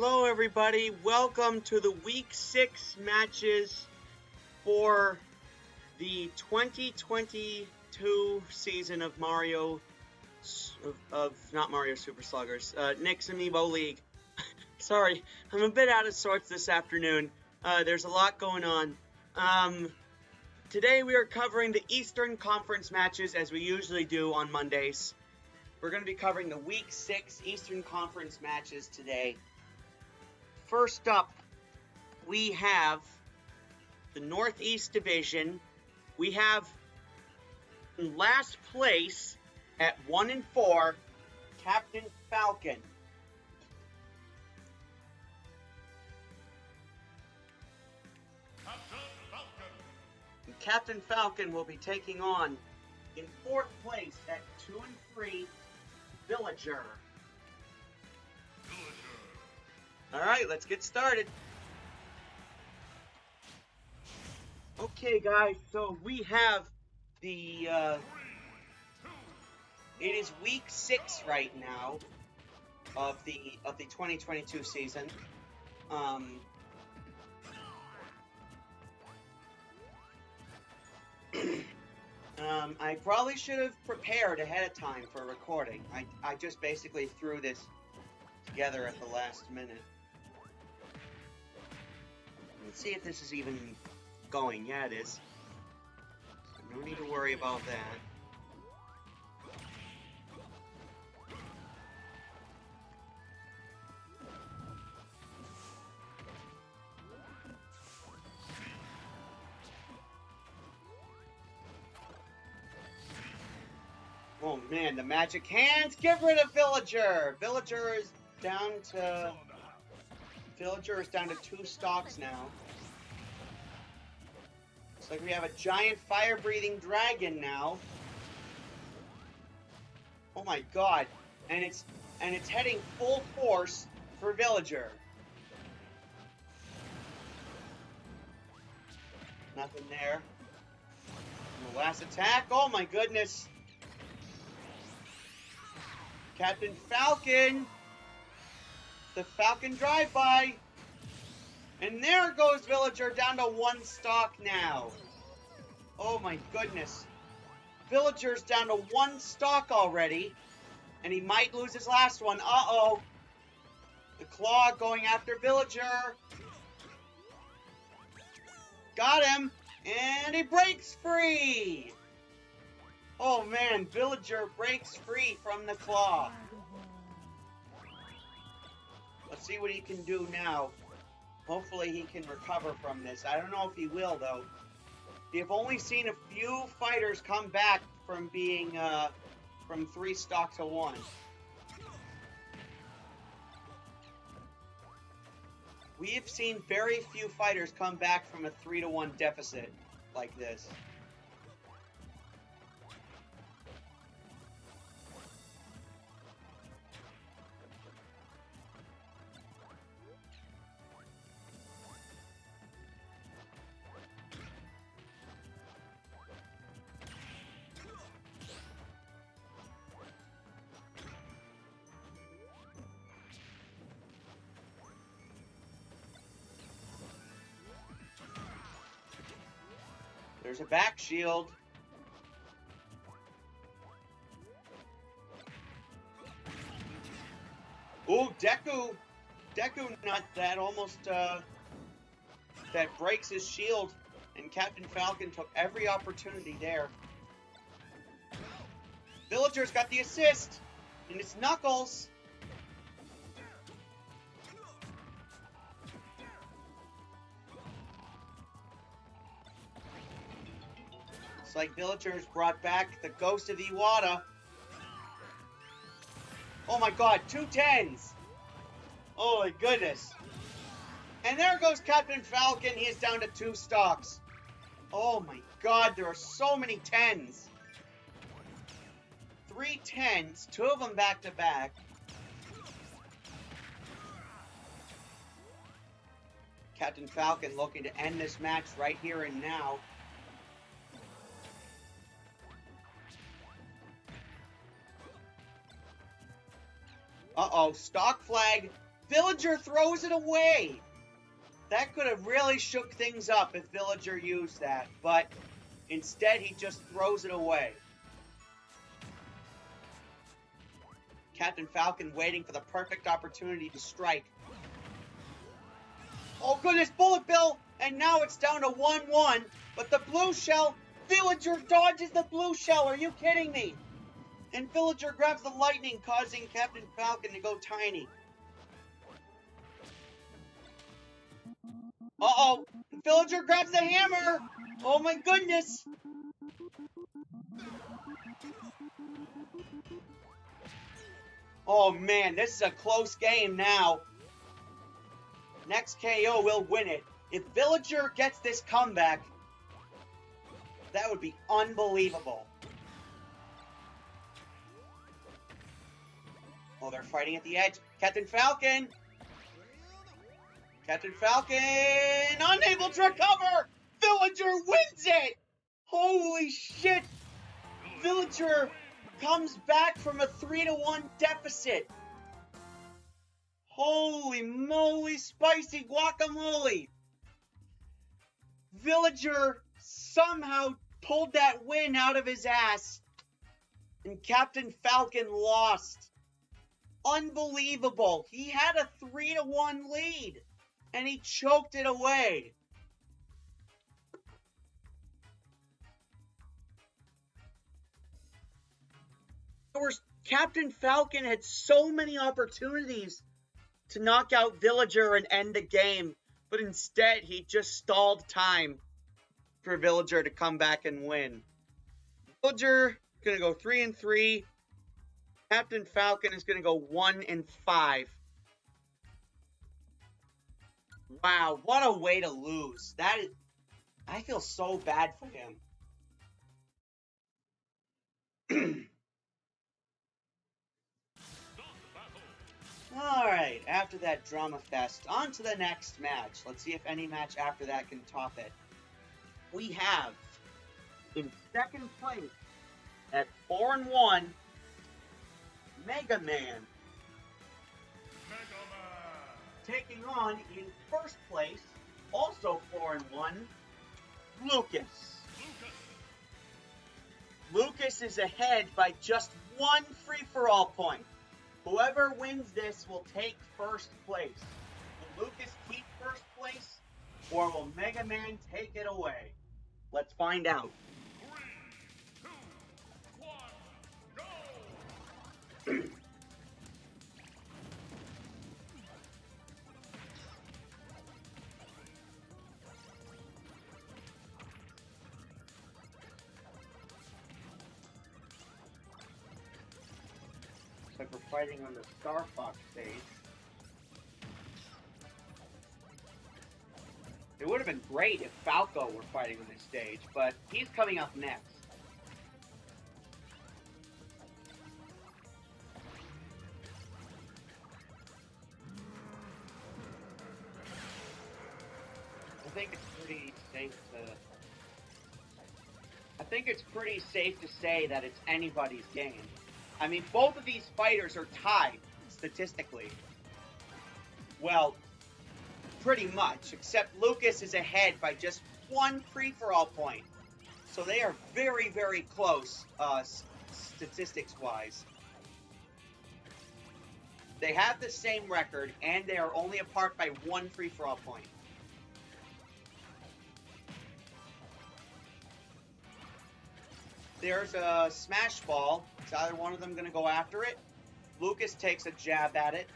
Hello, everybody. Welcome to the Week 6 matches for the 2022 season of Mario, not Mario Super Sluggers, Nick's Amiibo League. Sorry, I'm a bit out of sorts this afternoon. There's a lot going on. Today we are covering the Eastern Conference matches as we usually do on Mondays. We're going to be covering the Week 6 Eastern Conference matches today. First up, we have the Northeast Division. We have in last place at 1-4, Captain Falcon. And Captain Falcon will be taking on, in 4th place at 2-3, Villager. Alright, let's get started. Okay, guys, so we have the, it is week 6 right now of the 2022 season. I probably should have prepared ahead of time for recording. I just basically threw this together at the last minute. Let's see if this is even going. Yeah, it is. So no need to worry about that. Oh man, the magic hands! Get rid of Villager! Villager is down to 2 stocks now. Looks like we have a giant fire-breathing dragon now. Oh my god. And it's heading full force for Villager. Nothing there. And the last attack. Oh my goodness. Captain Falcon. The Falcon drive-by. And there goes Villager down to 1 stock now. Oh my goodness. Villager's down to 1 stock already. And he might lose his last one. Uh-oh. The Claw going after Villager. Got him. And he breaks free. Oh man, Villager breaks free from the Claw. Let's see what he can do now. Hopefully he can recover from this. I don't know if he will, though. We have only seen a few fighters come back from being, from 3 stock to 1. We have seen very few fighters come back from a 3-1 deficit like this. There's a back shield. Ooh, Deku! Deku nut that almost, that breaks his shield. And Captain Falcon took every opportunity there. Villager's got the assist! And it's Knuckles! It's like Villager's brought back the ghost of Iwata. Oh my god, 2 10s! Oh my goodness. And there goes Captain Falcon. He is down to 2 stocks. Oh my god, there are so many 10s. 3 10s, 2 of them back to back. Captain Falcon looking to end this match right here and now. Uh-oh, stock flag. Villager throws it away. That could have really shook things up if Villager used that, but instead he just throws it away. Captain Falcon waiting for the perfect opportunity to strike. Oh goodness, Bullet Bill! And now it's down to 1-1, but the blue shell, Villager dodges the blue shell, are you kidding me? And Villager grabs the lightning, causing Captain Falcon to go tiny. Uh-oh, Villager grabs the hammer! Oh my goodness! Oh man, this is a close game now. Next KO will win it. If Villager gets this comeback, that would be unbelievable. Oh, they're fighting at the edge. Captain Falcon! Captain Falcon! Unable to recover! Villager wins it! Holy shit! Villager comes back from a 3-1 deficit. Holy moly, spicy guacamole! Villager somehow pulled that win out of his ass, and Captain Falcon lost. Unbelievable. He had a 3-1 lead, and he choked it away. Captain Falcon had so many opportunities to knock out Villager and end the game, but instead he just stalled time for Villager to come back and win. Villager gonna go 3-3. Captain Falcon is gonna go 1-5. Wow, what a way to lose. I feel so bad for him. Alright, after that drama fest, on to the next match. Let's see if any match after that can top it. We have, in second place, at 4-1, Mega Man. Taking on, in first place, also 4-1, Lucas. Lucas is ahead by just one free-for-all point. Whoever wins this will take first place. Will Lucas keep first place, or will Mega Man take it away? Let's find out. 3, 2, 1, go! Like we're fighting on the Star Fox stage. It would have been great if Falco were fighting on this stage, but he's coming up next. I think it's pretty safe to say that it's anybody's game. I mean, both of these fighters are tied, statistically. Well, pretty much, except Lucas is ahead by just one free-for-all point. So they are very, very close, statistics-wise. They have the same record, and they are only apart by one free-for-all point. There's a smash ball. Is either one of them going to go after it? Lucas takes a jab at it.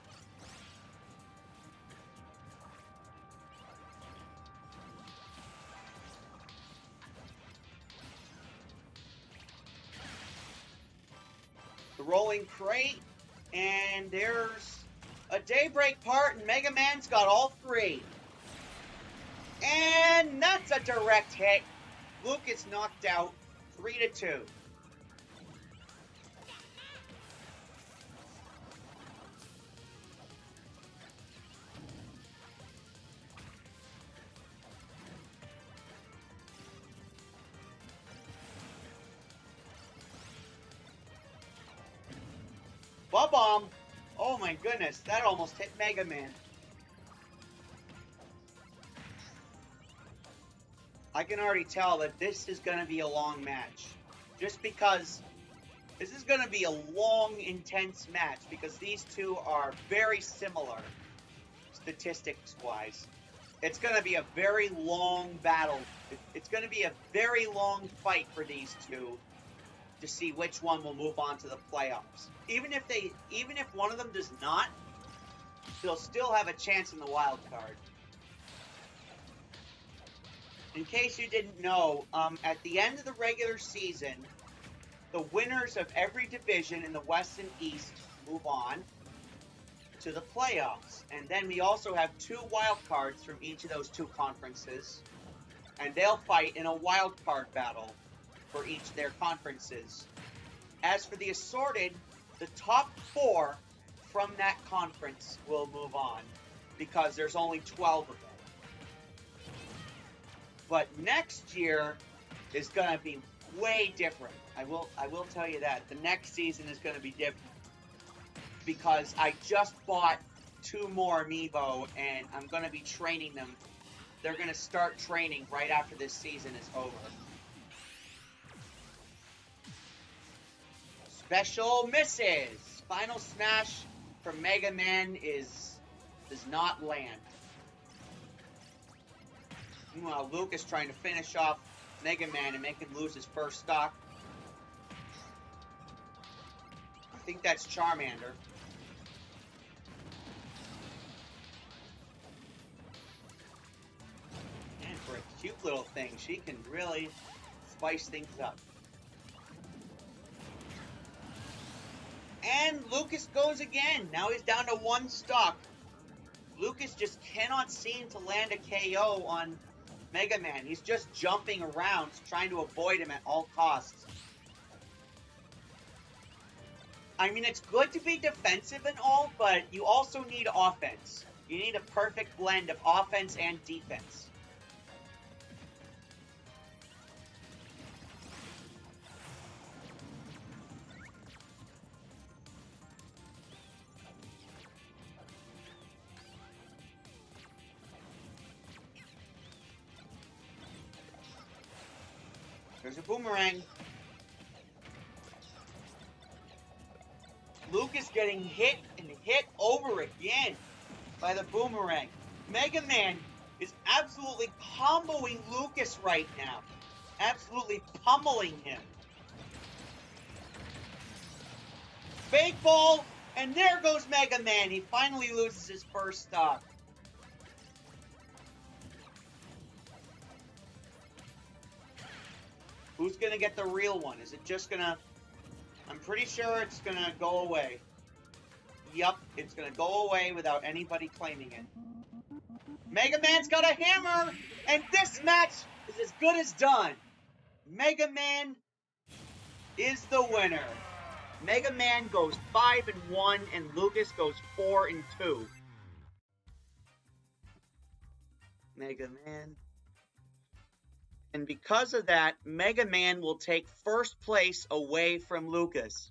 The rolling crate. And there's a Daybreak part, and Mega Man's got all three. And that's a direct hit. Lucas knocked out 3-2. Bob-omb. Oh my goodness, that almost hit Mega Man. I can already tell that this is going to be a long match. Just because this is going to be a long, intense match because these two are very similar statistics-wise. It's going to be a very long battle. It's going to be a very long fight for these two to see which one will move on to the playoffs. Even if one of them does not, they'll still have a chance in the wild card. In case you didn't know, at the end of the regular season, the winners of every division in the West and East move on to the playoffs. And then we also have 2 wild cards from each of those 2 conferences. And they'll fight in a wild card battle for each of their conferences. As for the assorted, the top 4 from that conference will move on because there's only 12 of them. But next year is going to be way different. I will tell you that. The next season is going to be different because I just bought 2 more amiibo and I'm going to be training them. They're going to start training right after this season is over. Special misses. Final smash from Mega Man does not land. Meanwhile, Luke is trying to finish off Mega Man and make him lose his first stock. I think that's Charmander. And for a cute little thing, she can really spice things up. And Lucas goes again. Now he's down to 1 stock. Lucas just cannot seem to land a KO on Mega Man. He's just jumping around, trying to avoid him at all costs. I mean, it's good to be defensive and all, but you also need offense. You need a perfect blend of offense and defense. There's a boomerang. Luke is getting hit and hit over again by the boomerang. Mega Man is absolutely comboing Lucas right now. Absolutely pummeling him. Fake ball, and there goes Mega Man. He finally loses his first stock. Who's going to get the real one? Is it just going to... I'm pretty sure it's going to go away. Yup, it's going to go away without anybody claiming it. Mega Man's got a hammer! And this match is as good as done. Mega Man is the winner. Mega Man goes 5-1 and Lucas goes 4-2. Mega Man. And because of that, Mega Man will take first place away from Lucas.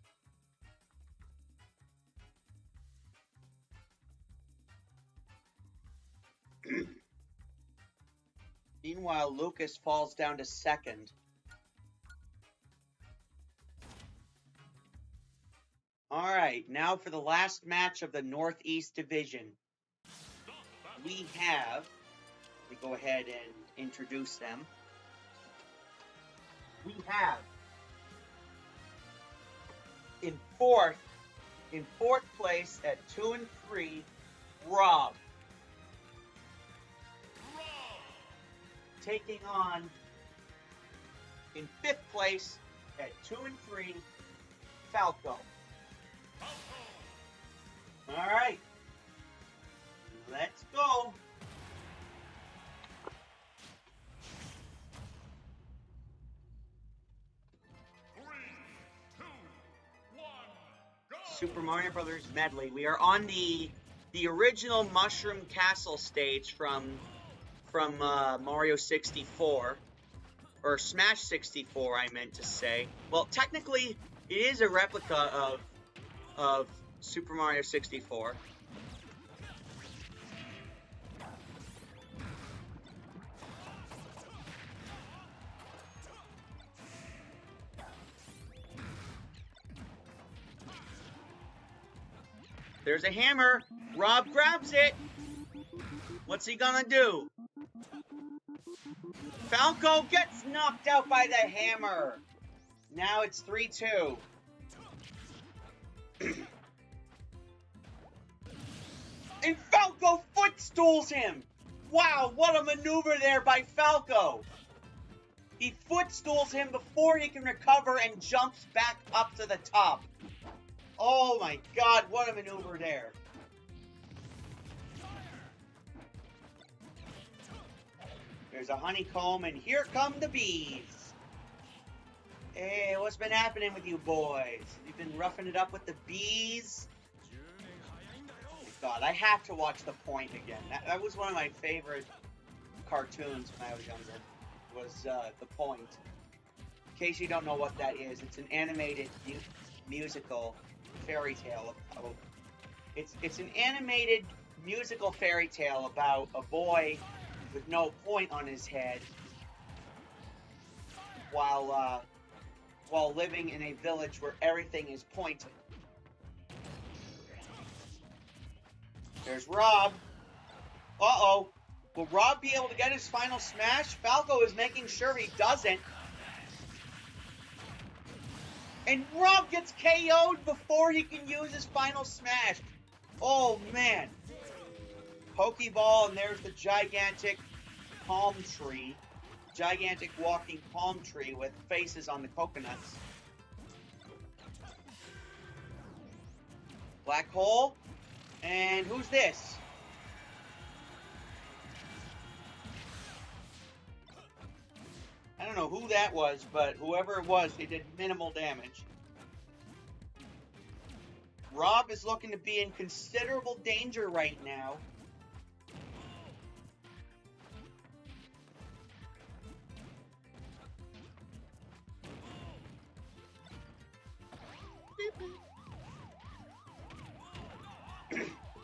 Meanwhile, Lucas falls down to second. Alright, now for the last match of the Northeast Division. We have... Let me go ahead and introduce them. We have in fourth place at 2-3, Rob. Taking on in 5th place at 2-3, Falco. All right, let's go. Super Mario Brothers Medley. We are on the original Mushroom Castle stage from Mario 64, or Smash 64, I meant to say. Well, technically, it is a replica of Super Mario 64. There's a hammer. Rob grabs it. What's he gonna do? Falco gets knocked out by the hammer. Now it's 3-2. And Falco footstools him. Wow, what a maneuver there by Falco. He footstools him before he can recover and jumps back up to the top. Oh my god, what a maneuver there. There's a honeycomb, and here come the bees. Hey, what's been happening with you boys? You've been roughing it up with the bees? Oh god, I have to watch The Point again. That was one of my favorite cartoons when I was younger. Was The Point. In case you don't know what that is, it's an animated musical fairy tale. It's an animated musical fairy tale about a boy with no point on his head while living in a village where everything is pointed. There's Rob. Uh-oh. Will Rob be able to get his final smash? Falco is making sure he doesn't. And Rob gets KO'd before he can use his final smash. Oh, man. Pokeball, and there's the gigantic palm tree. Gigantic walking palm tree with faces on the coconuts. Black hole. And who's this? I don't know who that was, but whoever it was, they did minimal damage. Rob is looking to be in considerable danger right now.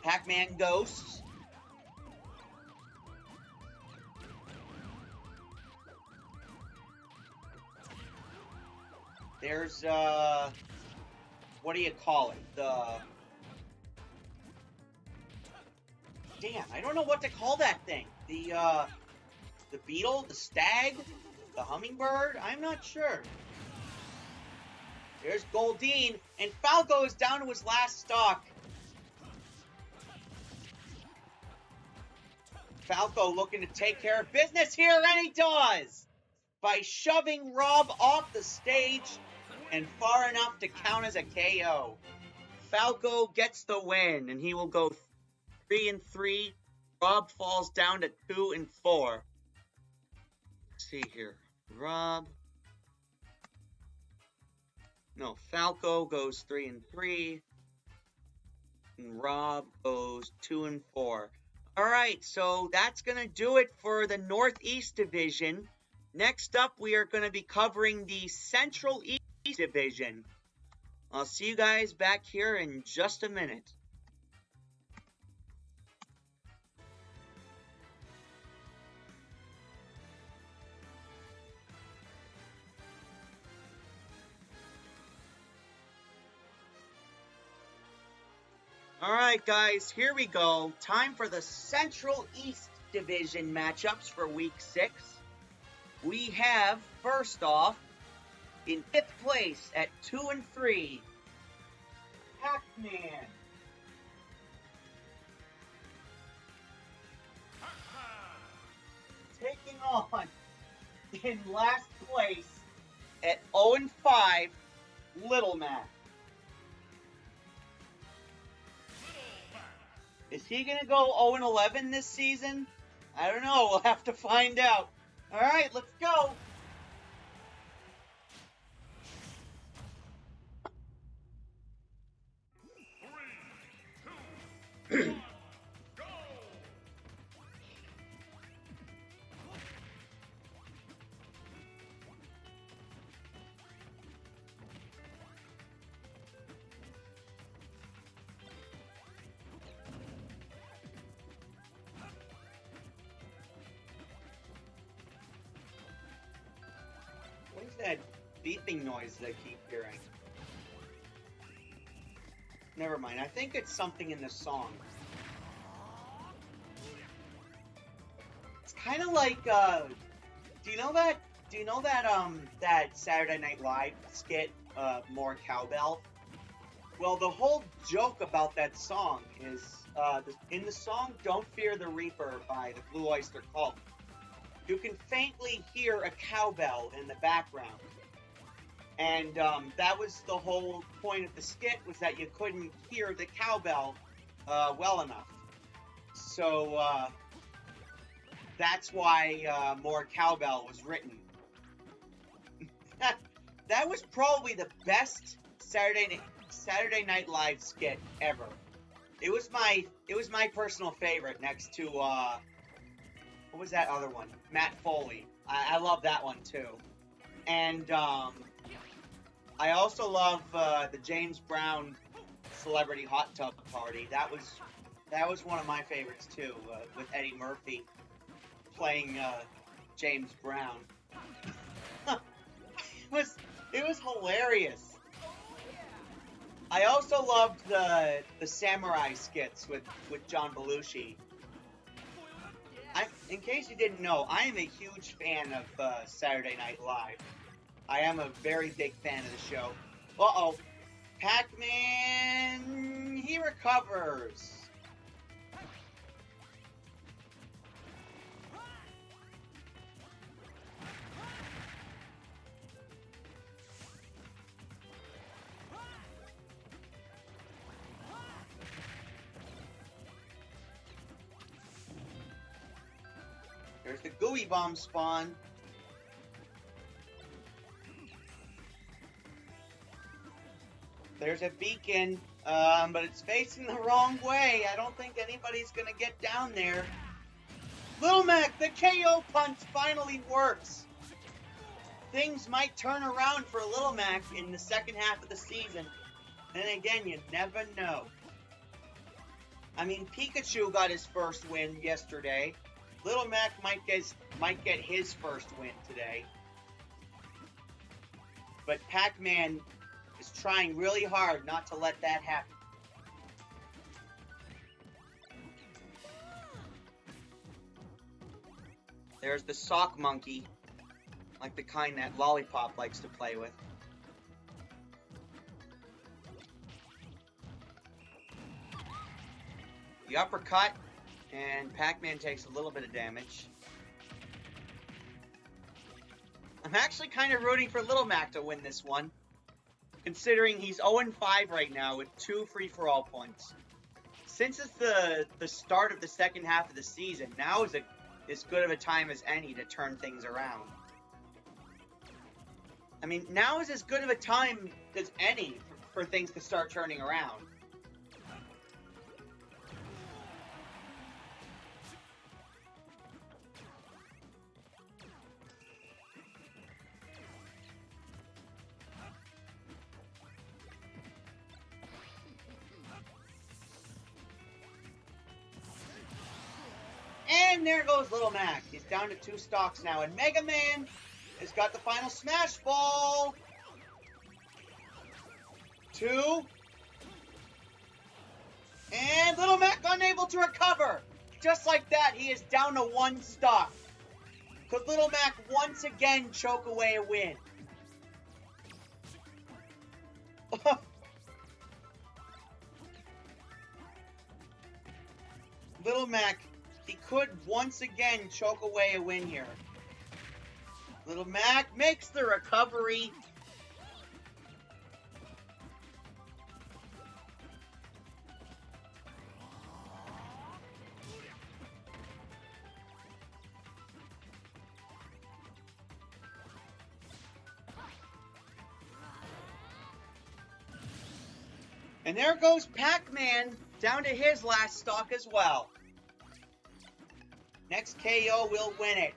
Pac-Man ghosts. There's, what do you call it? Damn, I don't know what to call that thing. The beetle? The stag? The hummingbird? I'm not sure. There's Goldeen, and Falco is down to his last stock. Falco looking to take care of business here, and he does! By shoving Rob off the stage and far enough to count as a KO. Falco gets the win, and he will go 3-3. Rob falls down to 2-4. Let's see here. Falco goes 3-3. And Rob goes 2-4. Alright, so that's going to do it for the Northeast Division. Next up, we are going to be covering the Central East Division. I'll see you guys back here in just a minute. Alright guys, here we go. Time for the Central East Division matchups for Week 6. We have, first off, in 5th place at 2-3, Pac-Man. Taking on, in last place, at 0-5, Little Mac. Is he going to go 0-11 this season? I don't know. We'll have to find out. All right, let's go. Three, 2, 1, go! that beeping noise that I keep hearing? Never mind. I think it's something in the song. It's kind of like, do you know that that Saturday Night Live skit, More Cowbell? Well, the whole joke about that song is, in the song Don't Fear the Reaper by the Blue Oyster Cult, you can faintly hear a cowbell in the background. And that was the whole point of the skit, was that you couldn't hear the cowbell well enough. So that's why More Cowbell was written. That was probably the best Saturday Night Live skit ever. It was my personal favorite, next to what was that other one? Matt Foley. I love that one too. And I also love the James Brown Celebrity Hot Tub Party. That was one of my favorites too, with Eddie Murphy playing James Brown. It was hilarious. I also loved the samurai skits with John Belushi. In case you didn't know, I am a huge fan of Saturday Night Live. I am a very big fan of the show. Uh-oh. Pac-Man, he recovers. There's the gooey bomb spawn. There's a beacon, but it's facing the wrong way. I don't think anybody's gonna get down there. Little Mac, the KO punch finally works. Things might turn around for Little Mac in the second half of the season. Then again, you never know. I mean, Pikachu got his first win yesterday. Little Mac might get his first win today. But Pac-Man is trying really hard not to let that happen. There's the sock monkey, like the kind that Lollipop likes to play with. The uppercut, and Pac-Man takes a little bit of damage. I'm actually kind of rooting for Little Mac to win this one, considering he's 0-5 right now with 2 free-for-all points. Since it's the start of the second half of the season, now is as good of a time as any to turn things around. I mean, now is as good of a time as any for things to start turning around. And there goes Little Mac. He's down to 2 stocks now. And Mega Man has got the final Smash Ball. 2. And Little Mac unable to recover. Just like that, he is down to 1 stock. Could Little Mac once again choke away a win? Little Mac, he could once again choke away a win here. Little Mac makes the recovery. And there goes Pac-Man down to his last stock as well. Next KO will win it.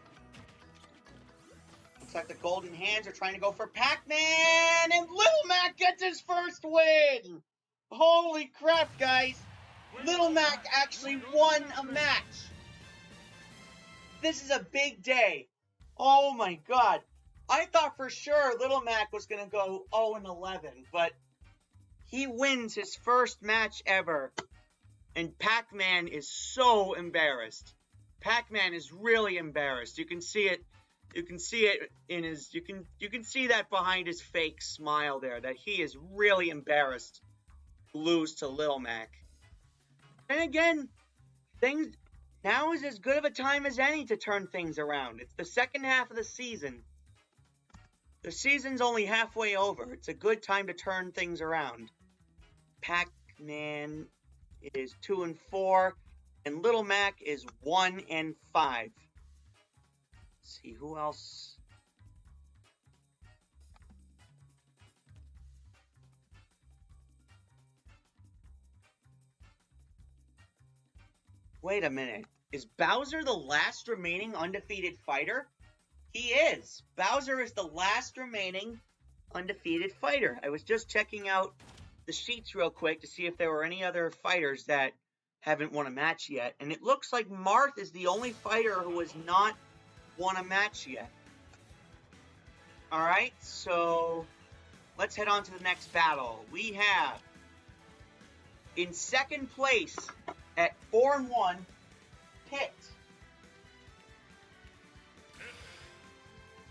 Looks like the Golden Hands are trying to go for Pac-Man, and Little Mac gets his first win! Holy crap, guys! Little Mac actually won a match! This is a big day. Oh my god. I thought for sure Little Mac was going to go 0-11, but he wins his first match ever. And Pac-Man is so embarrassed. Pac-Man is really embarrassed. You can see it. You can see it in his. You can see that behind his fake smile there. That he is really embarrassed to lose to Little Mac. And again, now is as good of a time as any to turn things around. It's the second half of the season. The season's only halfway over. It's a good time to turn things around. Pac-Man is 2-4, and Little Mac is 1-5. Let's see who else. Wait a minute. Is Bowser the last remaining undefeated fighter? He is. Bowser is the last remaining undefeated fighter. I was just checking out the sheets real quick to see if there were any other fighters that haven't won a match yet. And it looks like Marth is the only fighter who has not won a match yet. Alright, so let's head on to the next battle. We have, in second place at 4-1, Pit.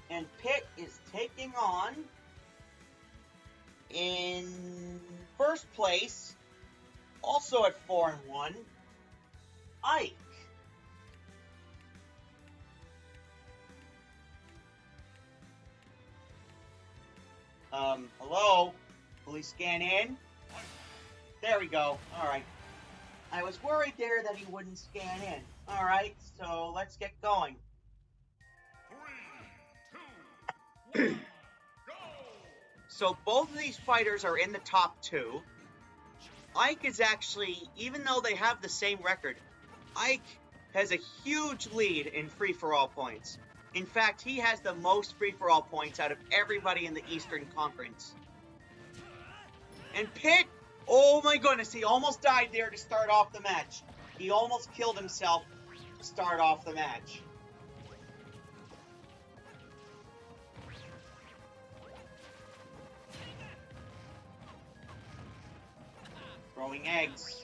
And Pit is taking on, in first place, also at 4-1, Ike. Hello? Will he scan in? There we go. Alright. I was worried there that he wouldn't scan in. Alright, so let's get going. 3, 2, 1, go! So both of these fighters are in the top 2. Ike is actually, even though they have the same record, Ike has a huge lead in free-for-all points. In fact, he has the most free-for-all points out of everybody in the Eastern Conference. And Pit, oh my goodness, he almost died there to start off the match. He almost killed himself to start off the match. Throwing eggs.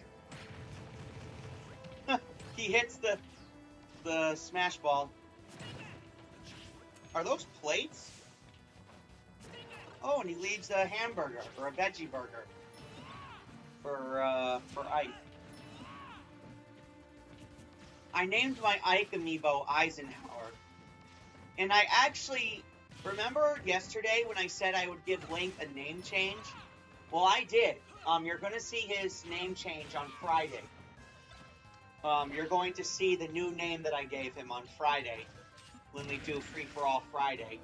He hits the smash ball. Are those plates? Oh, and he leaves a hamburger or a veggie burger for Ike. I named my Ike amiibo Eisenhower, and I actually remember yesterday when I said I would give Link a name change. Well, I did. You're going to see his name change on Friday. You're going to see the new name that I gave him on Friday when we do Free For All Friday.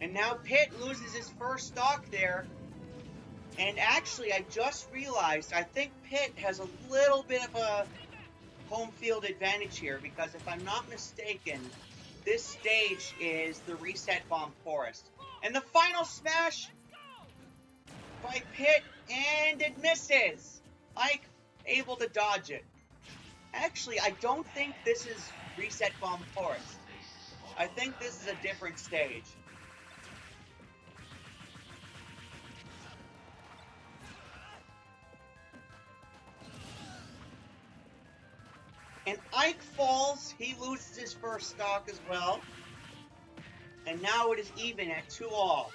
And now Pit loses his first stock there. And actually, I just realized, I think Pit has a little bit of a home field advantage here, because if I'm not mistaken, this stage is the Reset Bomb Forest. And the final smash by Pit, and it misses. Ike able to dodge it. Actually, I don't think this is Reset Bomb Forest. I think this is a different stage. And Ike falls. He loses his first stock as well. And now it is even at 2-all.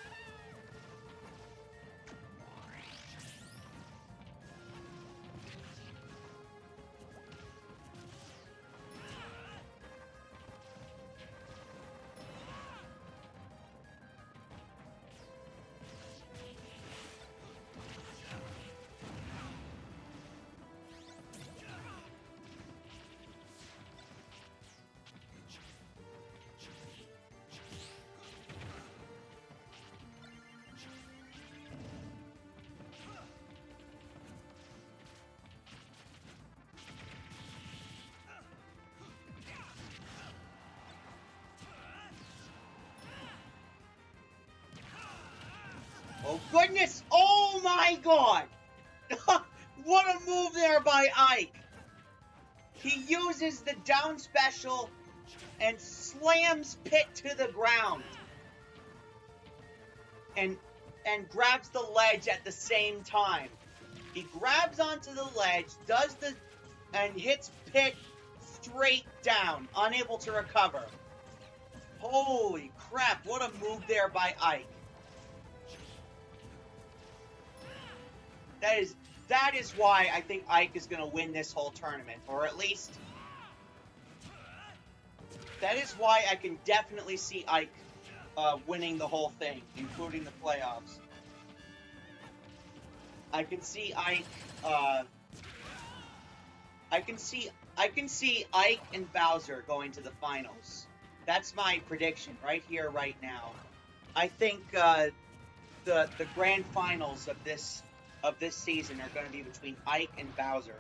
Oh, goodness! Oh, my God! What a move there by Ike! He uses the down special and slams Pit to the ground. And grabs the ledge at the same time. He grabs onto the ledge, and hits Pit straight down, unable to recover. Holy crap, what a move there by Ike. That is why I think Ike is going to win this whole tournament, or at least that is why I can definitely see Ike winning the whole thing, including the playoffs. I can see Ike. I can see Ike and Bowser going to the finals. That's my prediction right here, right now. I think the grand finals of this season are going to be between Ike and Bowser.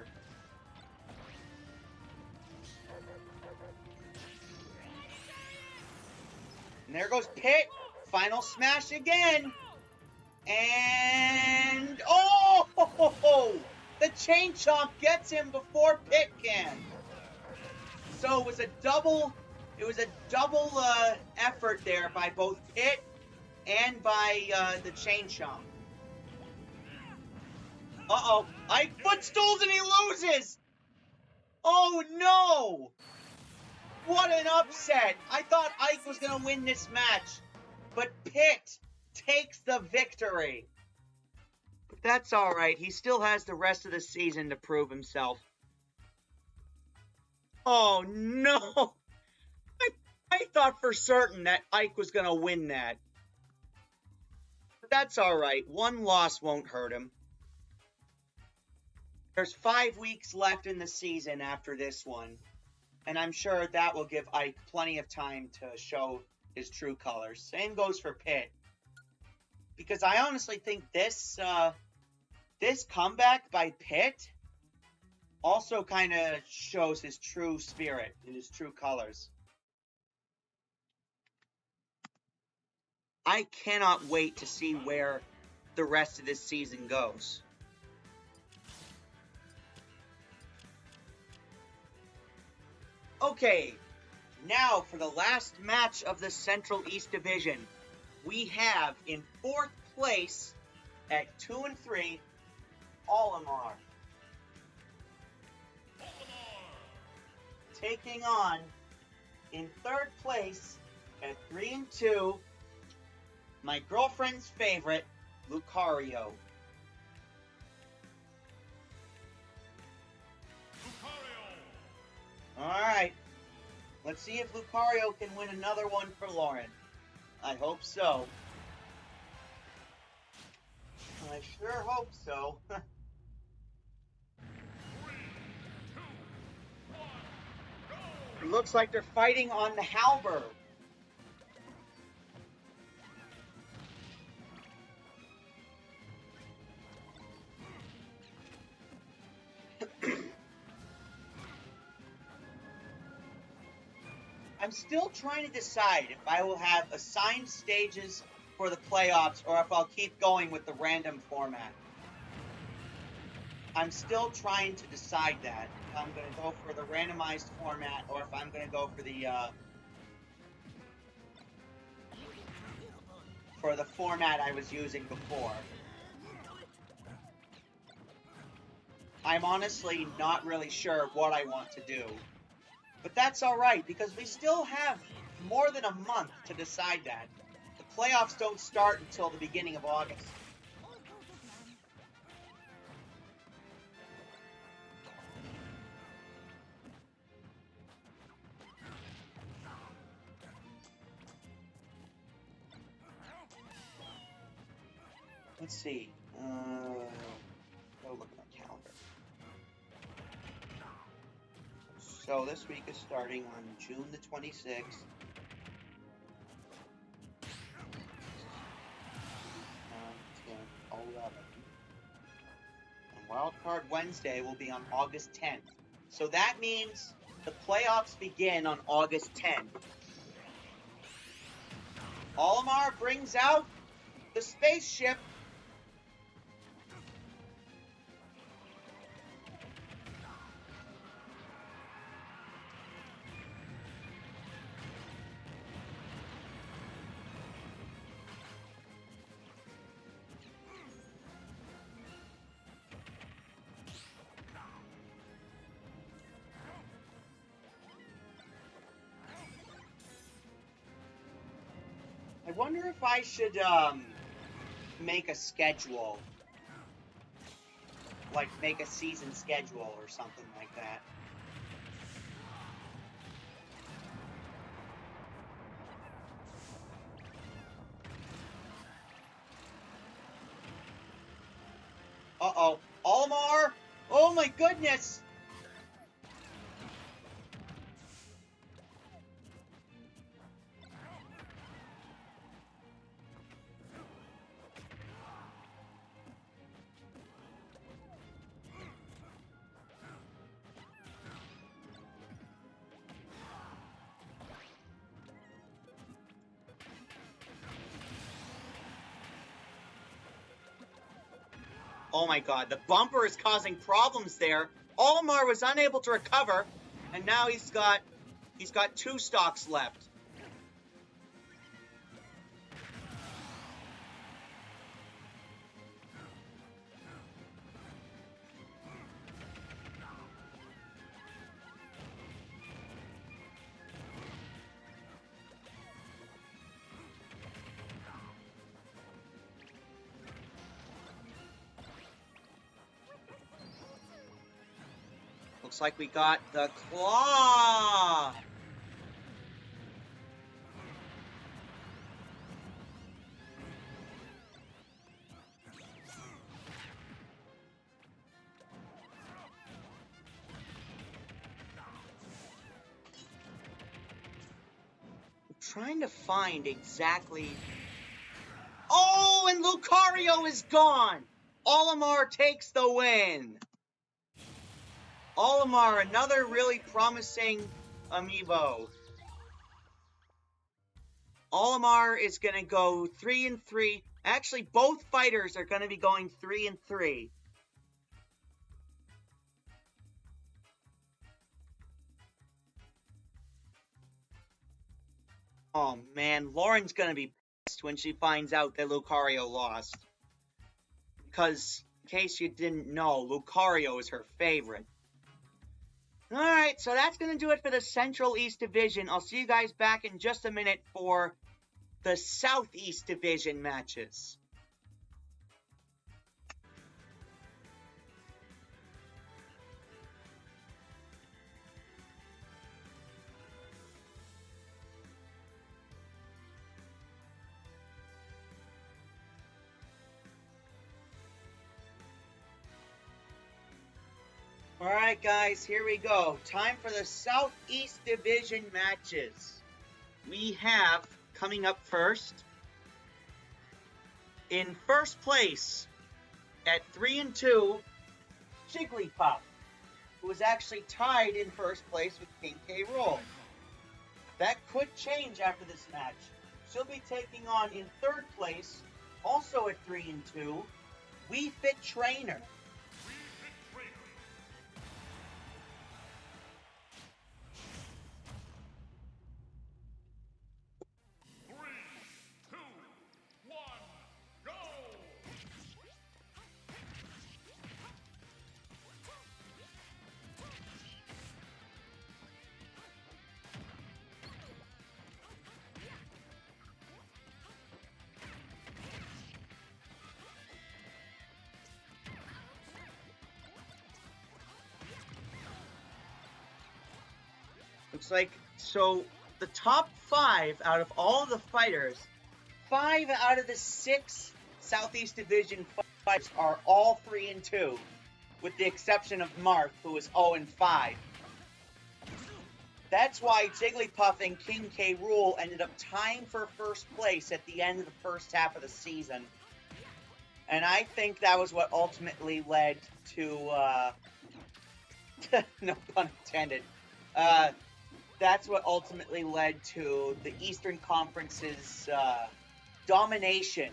And there goes Pit. Final smash again. And oh! The Chain Chomp gets him before Pit can. So it was a double effort there by both Pit and by the Chain Chomp. Uh-oh. Ike footstools and he loses! Oh, no! What an upset! I thought Ike was going to win this match, but Pit takes the victory. But that's alright. He still has the rest of the season to prove himself. Oh, no! I thought for certain that Ike was going to win that. But that's alright. One loss won't hurt him. There's 5 weeks left in the season after this one, and I'm sure that will give Ike plenty of time to show his true colors. Same goes for Pit, because I honestly think this comeback by Pit also kind of shows his true spirit and his true colors. I cannot wait to see where the rest of this season goes. Okay, now for the last match of the Central East Division, we have in 4th place at 2-3, Olimar. Taking on in 3rd place at 3-2, my girlfriend's favorite, Lucario. Alright, let's see if Lucario can win another one for Lauren. I hope so. I sure hope so. 3, 2, 1, go! It looks like they're fighting on the halberd. I'm still trying to decide if I will have assigned stages for the playoffs or if I'll keep going with the random format. I'm still trying to decide that. If I'm going to go for the randomized format or if I'm going to go for the for the format I was using before. I'm honestly not really sure what I want to do. But that's alright, because we still have more than a month to decide that. The playoffs don't start until the beginning of August. Let's see. Go look at my calendar. So this week is starting on June the 26th. 11. And Wildcard Wednesday will be on August 10th. So that means the playoffs begin on August 10th. Olimar brings out the spaceship. I wonder if I should make a schedule. Like make a season schedule or something like that. Uh-oh. Olimar! Oh my goodness! Oh my god, the bumper is causing problems there. Olimar was unable to recover, and now he's got 2 stocks left. Looks like we got the claw! I'm trying to find exactly... Oh, and Lucario is gone! Olimar takes the win! Olimar, another really promising amiibo. Olimar is going to go 3-3. Actually, both fighters are going to be going 3-3. Oh man, Lauren's going to be pissed when she finds out that Lucario lost. Because, in case you didn't know, Lucario is her favorite. Alright, so that's going to do it for the Central East Division. I'll see you guys back in just a minute for the Southeast Division matches. Alright guys, here we go. Time for the Southeast Division matches. We have, coming up first, in first place, at 3-2, Jigglypuff, who is actually tied in first place with King K. Rool. That could change after this match. She'll be taking on, in third place, also at 3-2, Wii Fit Trainer. Looks like, so the top 5 out of all the fighters, 5 out of the 6 Southeast Division fighters are all 3-2, with the exception of Marth, who is 0-5. That's why Jigglypuff and King K. Rool ended up tying for first place at the end of the first half of the season. And I think that was what ultimately led to, no pun intended, that's what ultimately led to the Eastern Conference's domination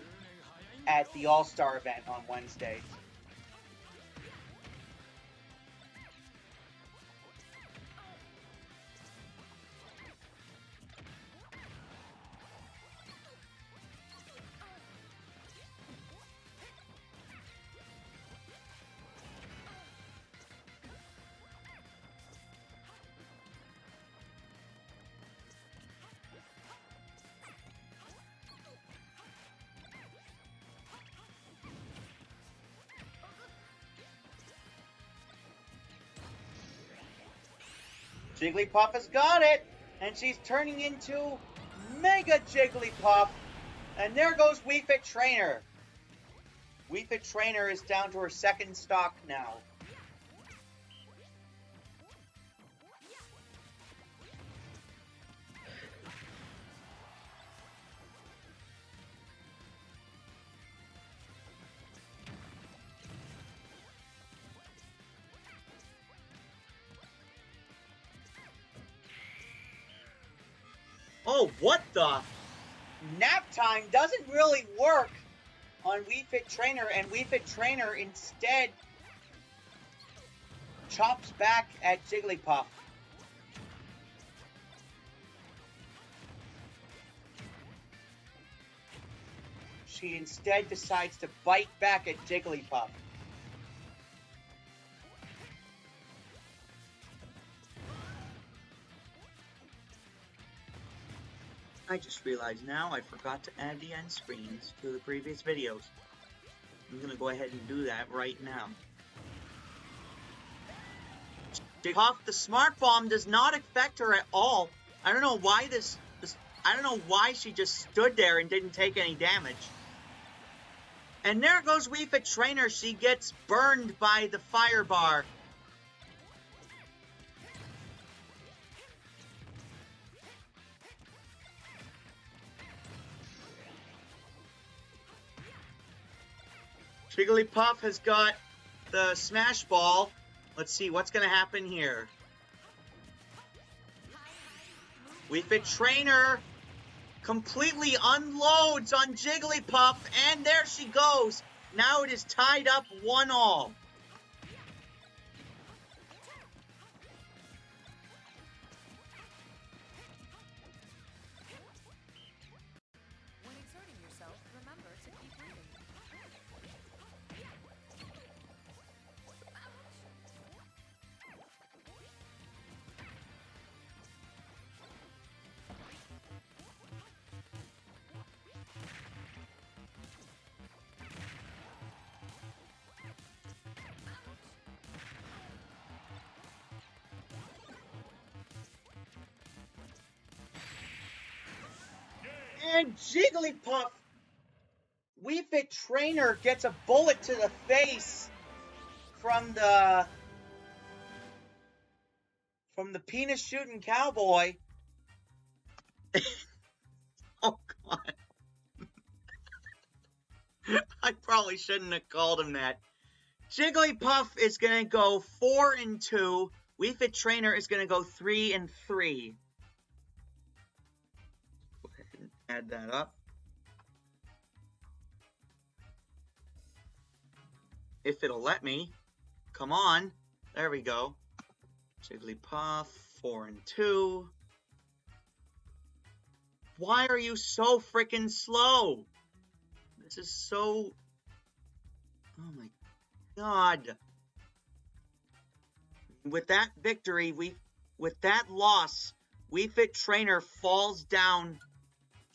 at the All-Star event on Wednesday. Jigglypuff has got it, and she's turning into Mega Jigglypuff. And there goes Wii Fit Trainer. Wii Fit Trainer is down to her second stock now. Oh, what the? Nap time doesn't really work on Wii Fit Trainer, and Wii Fit Trainer instead chops back at Jigglypuff. She instead decides to bite back at Jigglypuff. I just realized now I forgot to add the end screens to the previous videos. I'm gonna go ahead and do that right now. Jigglypuff, the Smart Bomb does not affect her at all. I don't know why I don't know why she just stood there and didn't take any damage. And there goes Wii Fit Trainer. She gets burned by the fire bar. Jigglypuff has got the Smash Ball. Let's see what's going to happen here. Wii Fit Trainer completely unloads on Jigglypuff, and there she goes. Now it is tied up 1-1. When exerting yourself, remember to keep breathing. And Jigglypuff, Wii Fit Trainer gets a bullet to the face from the penis shooting cowboy. Oh god. I probably shouldn't have called him that. Jigglypuff is gonna go 4-2. Wii Fit Trainer is gonna go 3-3. Go ahead and add that up. If it'll let me. Come on. There we go. Jigglypuff, 4-2. Why are you so freaking slow? This is so... Oh my god. With that victory, with that loss, Wii Fit Trainer falls down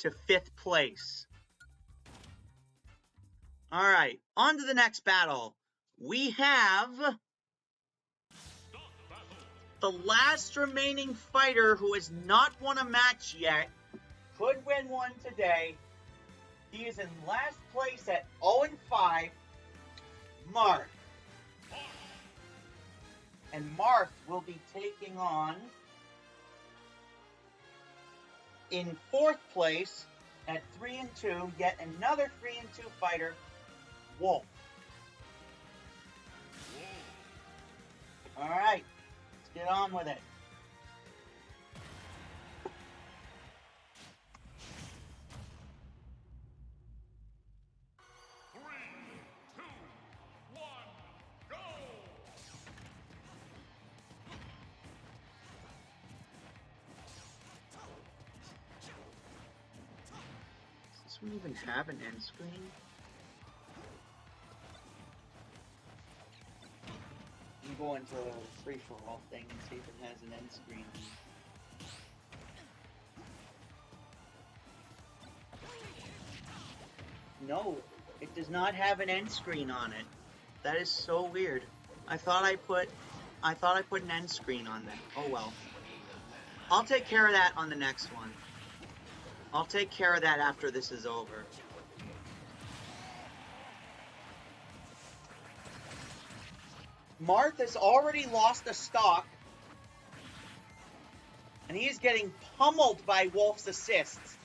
to 5th place. Alright, on to the next battle. We have... the last remaining fighter who has not won a match yet could win one today. He is in last place at 0-5, Marth. And Marth will be taking on, in 4th place at 3-2, yet another 3-2 fighter, Wolf. Alright, let's get on with it. Does this one even have an end screen? I'm going to a free-for-all thing and see if it has an end screen. No, it does not have an end screen on it. That is so weird. I thought I put an end screen on that. Oh well. I'll take care of that on the next one. I'll take care of that after this is over. Marth has already lost a stock, and he is getting pummeled by Wolf's assists.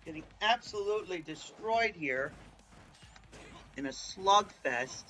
Getting absolutely destroyed here in a slugfest.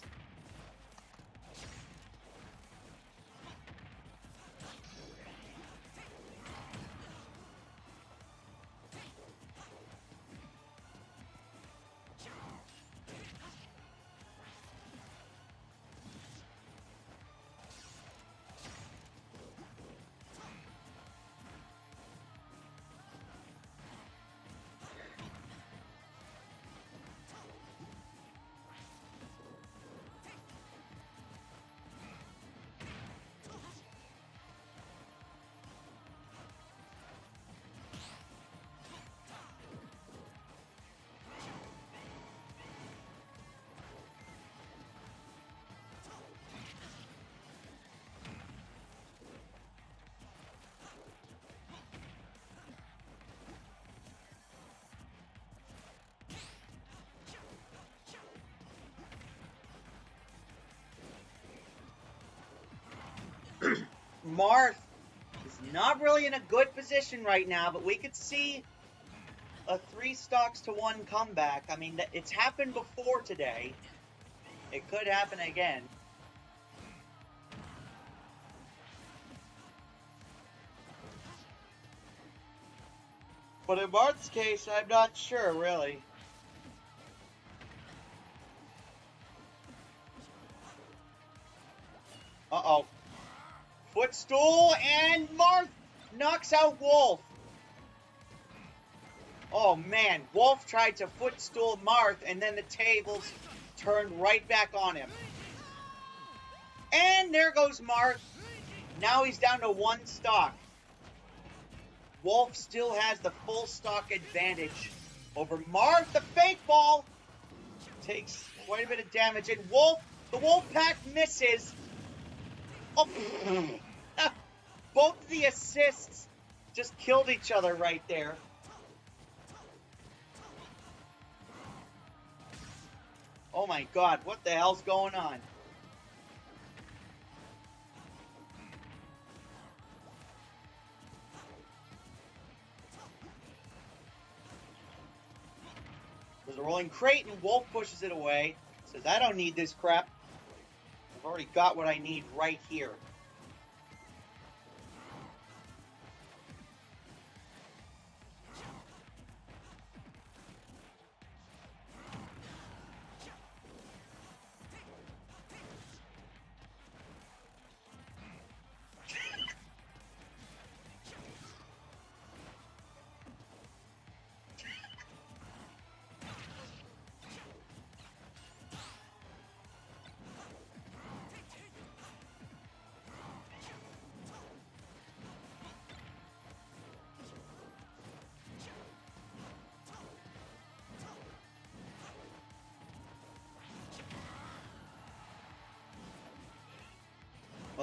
Marth is not really in a good position right now, but we could see a 3-1 comeback. I mean, it's happened before today. It could happen again. But in Marth's case, I'm not sure, really. Uh-oh. Footstool, and Marth knocks out Wolf. Oh man, Wolf tried to footstool Marth, and then the tables turned right back on him. And there goes Marth. Now he's down to 1 stock. Wolf still has the full stock advantage over Marth. The fake ball takes quite a bit of damage, and Wolf, the Wolf Pack misses. Oh. Both the assists just killed each other right there. Oh my god, what the hell's going on? There's a rolling crate, and Wolf pushes it away. Says, I don't need this crap. I've already got what I need right here.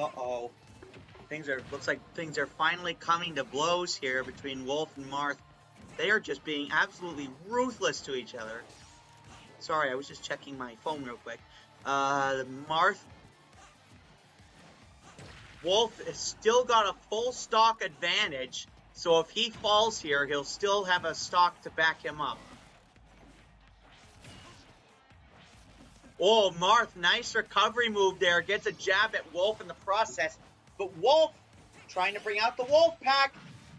Uh-oh. Looks like things are finally coming to blows here between Wolf and Marth. They are just being absolutely ruthless to each other. Sorry, I was just checking my phone real quick. Wolf has still got a full stock advantage, so if he falls here, he'll still have a stock to back him up. Oh, Marth, nice recovery move there. Gets a jab at Wolf in the process. But Wolf trying to bring out the Wolf Pack,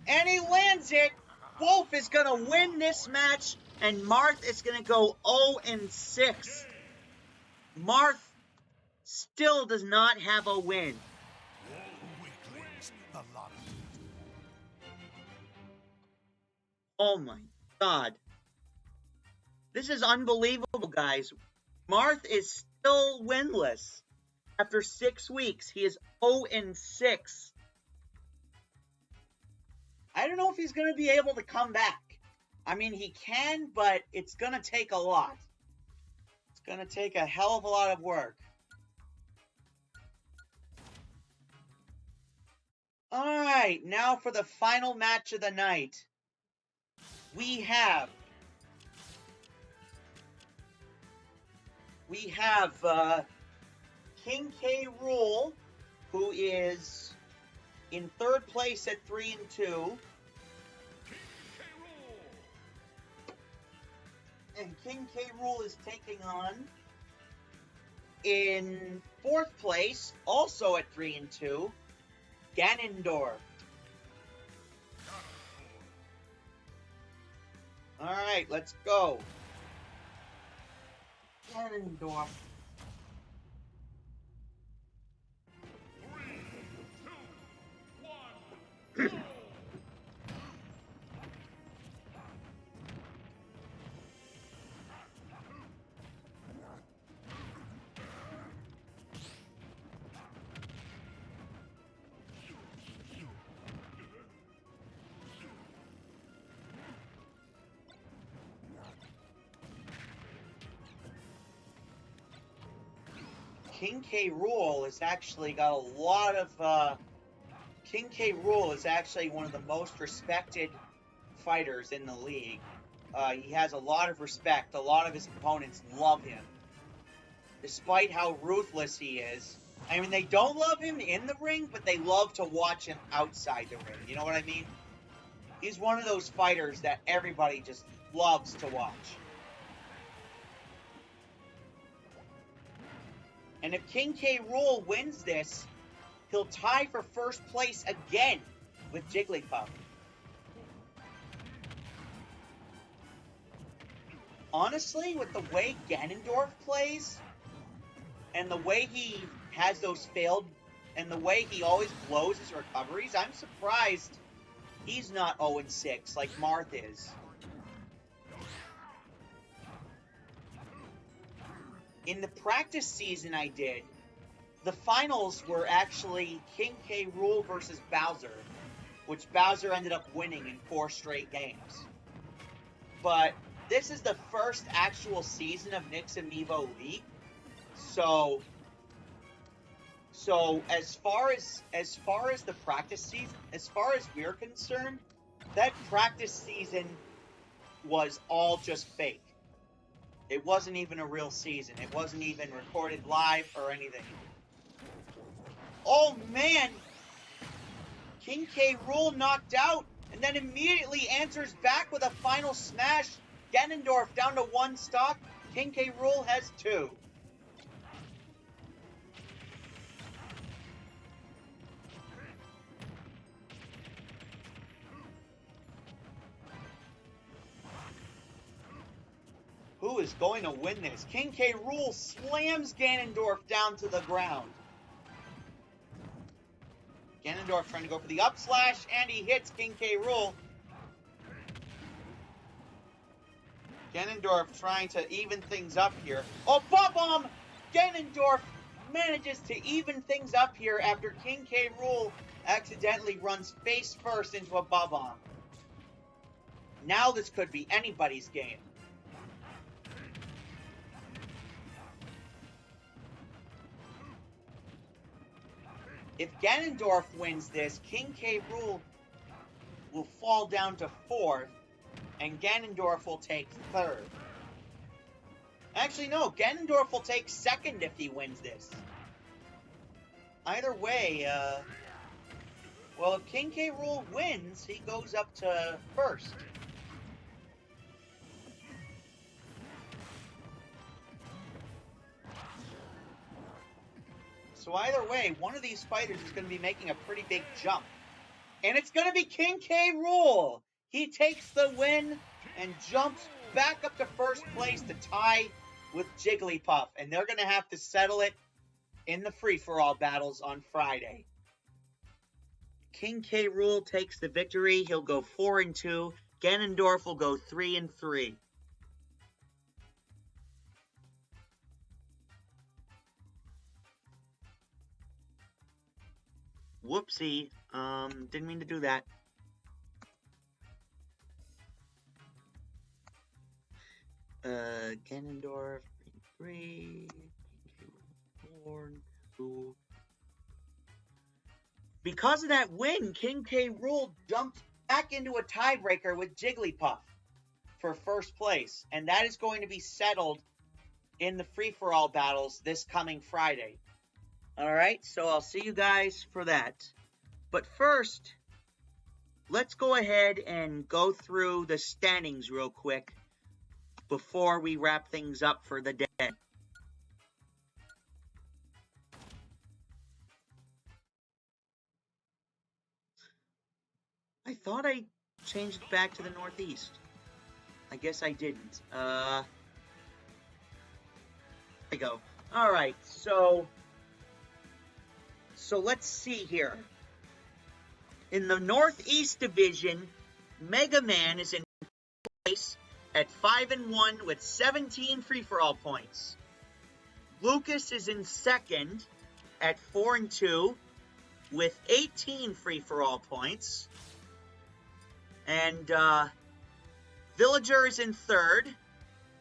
and he lands it. Wolf is going to win this match, and Marth is going to go 0-6. Marth still does not have a win. Oh my god. This is unbelievable, guys. Marth is still winless. After 6 weeks, he is 0-6. I don't know if he's going to be able to come back. I mean, he can, but it's going to take a lot. It's going to take a hell of a lot of work. Alright, now for the final match of the night. We have King K. Rool, who is in 3rd place at 3-2. And King K. Rool is taking on, in 4th place, also at 3-2, Ganondorf. Alright, let's go. Ganondorf. 3, 2, 1, go! King K. Rool has actually got a lot of, King K. Rool is actually one of the most respected fighters in the league. He has a lot of respect. A lot of his opponents love him. Despite how ruthless he is. I mean, they don't love him in the ring, but they love to watch him outside the ring. You know what I mean? He's one of those fighters that everybody just loves to watch. And if King K. Rool wins this, he'll tie for 1st place again with Jigglypuff. Honestly, with the way Ganondorf plays, and the way he has those failed, and the way he always blows his recoveries, I'm surprised he's not 0-6 like Marth is. In the practice season I did, the finals were actually King K. Rool versus Bowser, which Bowser ended up winning in 4 straight games. But this is the first actual season of Nick's Amiibo League, so as far as the practice season, as far as we're concerned, that practice season was all just fake. It wasn't even a real season. It wasn't even recorded live or anything. Oh, man! King K. Rool knocked out, and then immediately answers back with a final smash. Ganondorf down to 1 stock. King K. Rool has 2. Who is going to win this? King K. Rool slams Ganondorf down to the ground. Ganondorf trying to go for the up slash, and he hits King K. Rool. Ganondorf trying to even things up here. Oh, Bob-omb! Ganondorf manages to even things up here after King K. Rool accidentally runs face first into a Bob-omb. Now this could be anybody's game. If Ganondorf wins this, King K. Rool will fall down to 4th, and Ganondorf will take 3rd. Actually, no, Ganondorf will take 2nd if he wins this. Either way, well, if King K. Rool wins, he goes up to 1st. So either way, one of these fighters is going to be making a pretty big jump. And it's going to be King K. Rool. He takes the win and jumps back up to 1st place to tie with Jigglypuff. And they're going to have to settle it in the free-for-all battles on Friday. King K. Rool takes the victory. He'll go 4-2. Ganondorf will go 3-3. Whoopsie. Didn't mean to do that. Ganondorf, 3, 4, 2. Because of that win, King K. Rool jumped back into a tiebreaker with Jigglypuff for 1st place. And that is going to be settled in the free-for-all battles this coming Friday. Alright, so I'll see you guys for that. But first, let's go ahead and go through the standings real quick before we wrap things up for the day. I thought I changed it back to the Northeast. I guess I didn't. There we go. Alright, so let's see here. In the Northeast Division, Mega Man is in place at 5-1 with 17 free-for-all points. Lucas is in 2nd at 4-2 with 18 free-for-all points. And Villager is in 3rd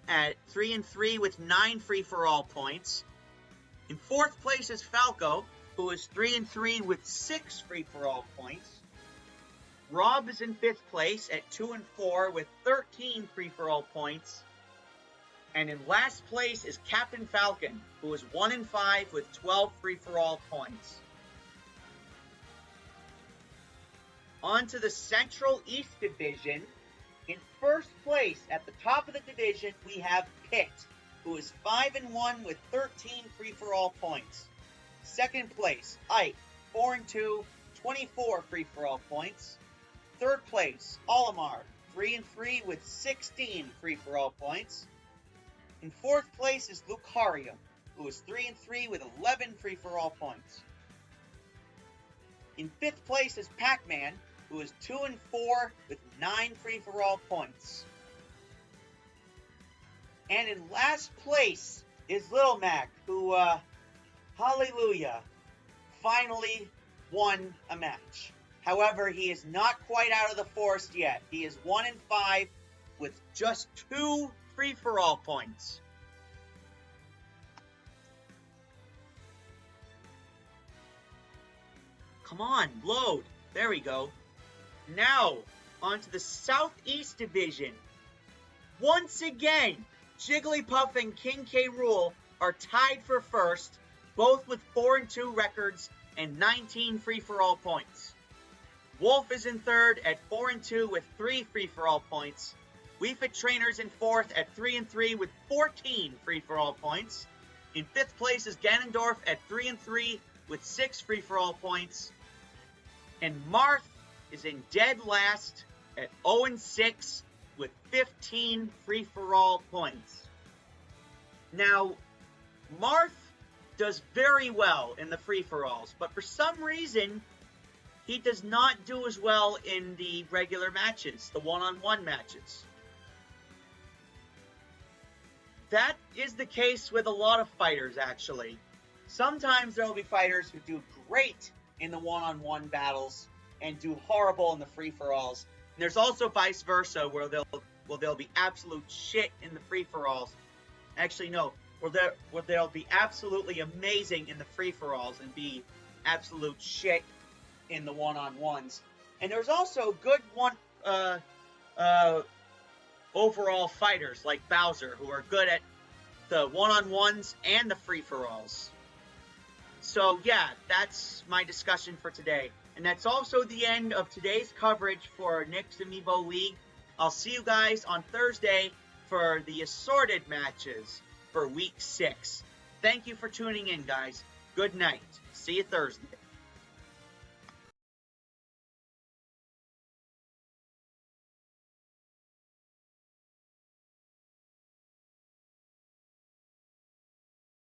at 3-3 with 9 free-for-all points. In 4th place is Falco, who is 3-3 with 6 free-for-all points. Rob is in 5th place at 2-4 with 13 free-for-all points. And in last place is Captain Falcon, who is 1-5 with 12 free-for-all points. On to the Central East Division. In 1st place, at the top of the division, we have Pit, who is 5-1 with 13 free-for-all points. 2nd place, Ike, 4-2, 24 free-for-all points. 3rd place, Olimar, 3-3 with 16 free-for-all points. In 4th place is Lucario, who is 3-3 with 11 free-for-all points. In 5th place is Pac-Man, who is 2-4 with 9 free-for-all points. And in last place is Little Mac, who, hallelujah, finally won a match. However, he is not quite out of the forest yet. He is 1-5 with just 2 free-for-all points. Come on, load. There we go. Now, on to the Southeast Division. Once again, Jigglypuff and King K. Rool are tied for 1st, both with 4-2 records and 19 free-for-all points. Wolf is in 3rd at 4-2 with 3 free-for-all points. Wii Fit Trainer's in 4th at 3-3 with 14 free-for-all points. In 5th place is Ganondorf at 3-3 with 6 free-for-all points. And Marth is in dead last at 0-6 with 15 free-for-all points. Now, Marth does very well in the free-for-alls, but for some reason, he does not do as well in the regular matches, the one-on-one matches. That is the case with a lot of fighters, actually. Sometimes there will be fighters who do great in the one-on-one battles and do horrible in the free-for-alls. And there's also vice versa, where they'll be absolute shit in the free-for-alls. Actually, no, where they'll be absolutely amazing in the free-for-alls and be absolute shit in the one-on-ones. And there's also good overall fighters like Bowser who are good at the one-on-ones and the free-for-alls. So yeah, that's my discussion for today. And that's also the end of today's coverage for Nick's Amiibo League. I'll see you guys on Thursday for the assorted matches for Week 6. Thank you for tuning in, guys. Good night. See you Thursday.